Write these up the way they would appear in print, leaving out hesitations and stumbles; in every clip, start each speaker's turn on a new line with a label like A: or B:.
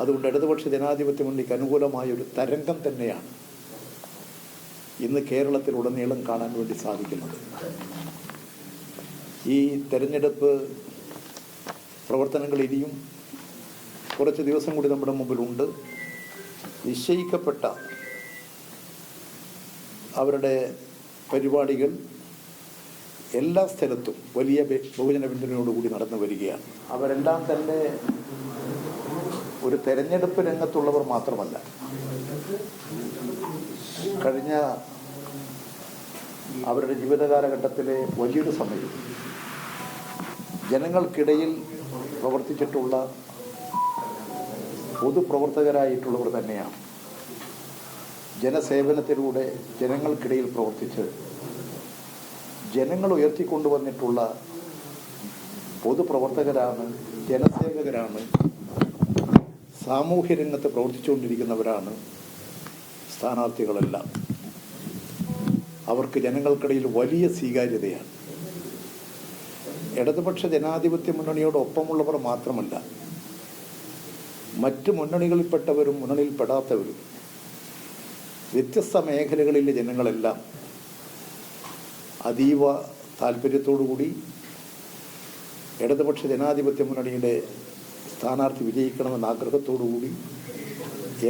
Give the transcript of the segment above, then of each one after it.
A: അതുകൊണ്ട് ഇടതുപക്ഷ ജനാധിപത്യ മുന്നണിക്ക് അനുകൂലമായൊരു തരംഗം തന്നെയാണ് ഇന്ന് കേരളത്തിലുടനീളം കാണാൻ വേണ്ടി സാധിക്കുന്നത്. ഈ തെരഞ്ഞെടുപ്പ് പ്രവർത്തനങ്ങൾ ഇനിയും കുറച്ച് ദിവസം കൂടി നമ്മുടെ മുമ്പിലുണ്ട്. നിശ്ചയിക്കപ്പെട്ട അവരുടെ പരിപാടികൾ എല്ലാ സ്ഥലത്തും വലിയ ബഹുജന പിന്തുണയോടുകൂടി നടന്നു വരികയാണ്. അവരെല്ലാം തന്നെ ഒരു തെരഞ്ഞെടുപ്പ് രംഗത്തുള്ളവർ മാത്രമല്ല, കഴിഞ്ഞ അവരുടെ ജീവിത കാലഘട്ടത്തിലെ വലിയൊരു സമയം ജനങ്ങൾക്കിടയിൽ പ്രവർത്തിച്ചിട്ടുള്ള പൊതുപ്രവർത്തകരായിട്ടുള്ളവർ തന്നെയാണ്. ജനസേവനത്തിലൂടെ ജനങ്ങൾക്കിടയിൽ പ്രവർത്തിച്ച് ജനങ്ങൾ ഉയർത്തിക്കൊണ്ടുവന്നിട്ടുള്ള പൊതുപ്രവർത്തകരാണ്, ജനസേവകരാണ്, സാമൂഹ്യ രംഗത്ത് പ്രവർത്തിച്ചുകൊണ്ടിരിക്കുന്നവരാണ് സ്ഥാനാർത്ഥികളെല്ലാം. അവർക്ക് ജനങ്ങൾക്കിടയിൽ വലിയ സ്വീകാര്യതയാണ്. ഇടതുപക്ഷ ജനാധിപത്യ മുന്നണിയോടൊപ്പമുള്ളവർ മാത്രമല്ല, മറ്റ് മുന്നണികളിൽപ്പെട്ടവരും മുന്നണിയിൽപ്പെടാത്തവരും വ്യത്യസ്ത മേഖലകളിലെ ജനങ്ങളെല്ലാം അതീവ താല്പര്യത്തോടുകൂടി ഇടതുപക്ഷ ജനാധിപത്യ മുന്നണിയുടെ സ്ഥാനാർത്ഥി വിജയിക്കണമെന്ന ആഗ്രഹത്തോടുകൂടി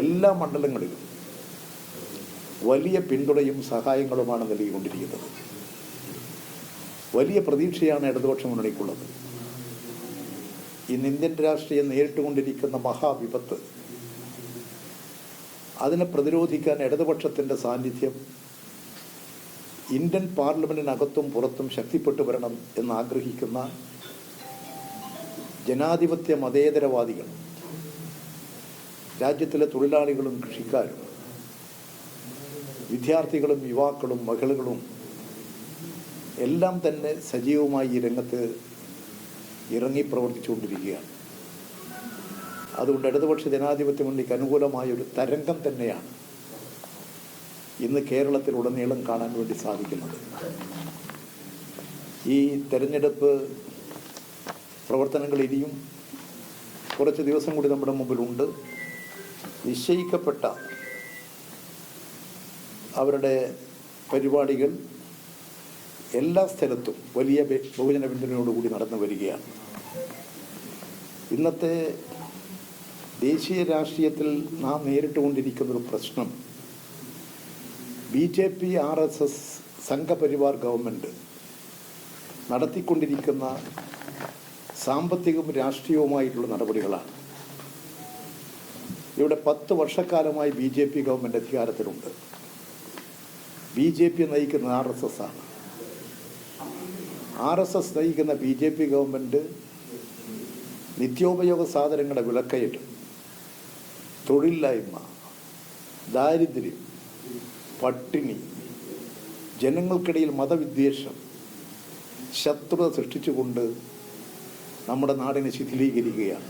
A: എല്ലാ മണ്ഡലങ്ങളിലും വലിയ പിന്തുണയും സഹായങ്ങളുമാണ് നൽകിക്കൊണ്ടിരിക്കുന്നത്. വലിയ പ്രതീക്ഷയാണ് ഇടതുപക്ഷ മുന്നണിക്കുള്ളത്. ഇന്ന് ഇന്ത്യൻ രാഷ്ട്രീയം നേരിട്ടുകൊണ്ടിരിക്കുന്ന മഹാവിപത്ത്, അതിനെ പ്രതിരോധിക്കാൻ ഇടതുപക്ഷത്തിൻ്റെ സാന്നിധ്യം ഇന്ത്യൻ പാർലമെൻറ്റിനകത്തും പുറത്തും ശക്തിപ്പെട്ടു വരണം എന്നാഗ്രഹിക്കുന്ന ജനാധിപത്യ മതേതരവാദികൾ, രാജ്യത്തിലെ തൊഴിലാളികളും കൃഷിക്കാരും വിദ്യാർത്ഥികളും യുവാക്കളും മഹിളകളും എല്ലാം തന്നെ സജീവമായി ഈ രംഗത്ത് ഇറങ്ങി പ്രവർത്തിച്ചുകൊണ്ടിരിക്കുകയാണ്. അതുകൊണ്ട് ഇടതുപക്ഷ ജനാധിപത്യ മുന്നണിക്ക് അനുകൂലമായൊരു തരംഗം തന്നെയാണ് ഇന്ന് കേരളത്തിലുടനീളം കാണാൻ വേണ്ടി സാധിക്കുന്നത്. ഈ തെരഞ്ഞെടുപ്പ് പ്രവർത്തനങ്ങൾ ഇനിയും കുറച്ച് ദിവസം കൂടി നമ്മുടെ മുമ്പിലുണ്ട്. നിശ്ചയിക്കപ്പെട്ട അവരുടെ പരിപാടികൾ എല്ലാ സ്ഥലത്തും വലിയ ബഹുജന പിന്തുണയോടുകൂടി നടന്നു വരികയാണ്. ഇന്നത്തെ ദേശീയ രാഷ്ട്രീയത്തിൽ നാം നേരിട്ടുകൊണ്ടിരിക്കുന്നൊരു പ്രശ്നം, BJP RSS സംഘപരിവാർ ഗവൺമെൻറ് നടത്തിക്കൊണ്ടിരിക്കുന്ന സാമ്പത്തികവും രാഷ്ട്രീയവുമായിട്ടുള്ള നടപടികളാണ്. ഇവിടെ 10 വർഷക്കാലമായി BJP ഗവൺമെൻറ് അധികാരത്തിലുണ്ട്. BJP നയിക്കുന്ന RSS ആണ്. RSS നയിക്കുന്ന BJP ഗവൺമെൻറ് നിത്യോപയോഗ സാധനങ്ങളുടെ വിലക്കയറ്റം, തൊഴിലില്ലായ്മ, ദാരിദ്ര്യം, പട്ടിണി, ജനങ്ങൾക്കിടയിൽ മതവിദ്വേഷം, ശത്രുത സൃഷ്ടിച്ചുകൊണ്ട് നമ്മുടെ നാടിനെ ശിഥിലീകരിക്കുകയാണ്.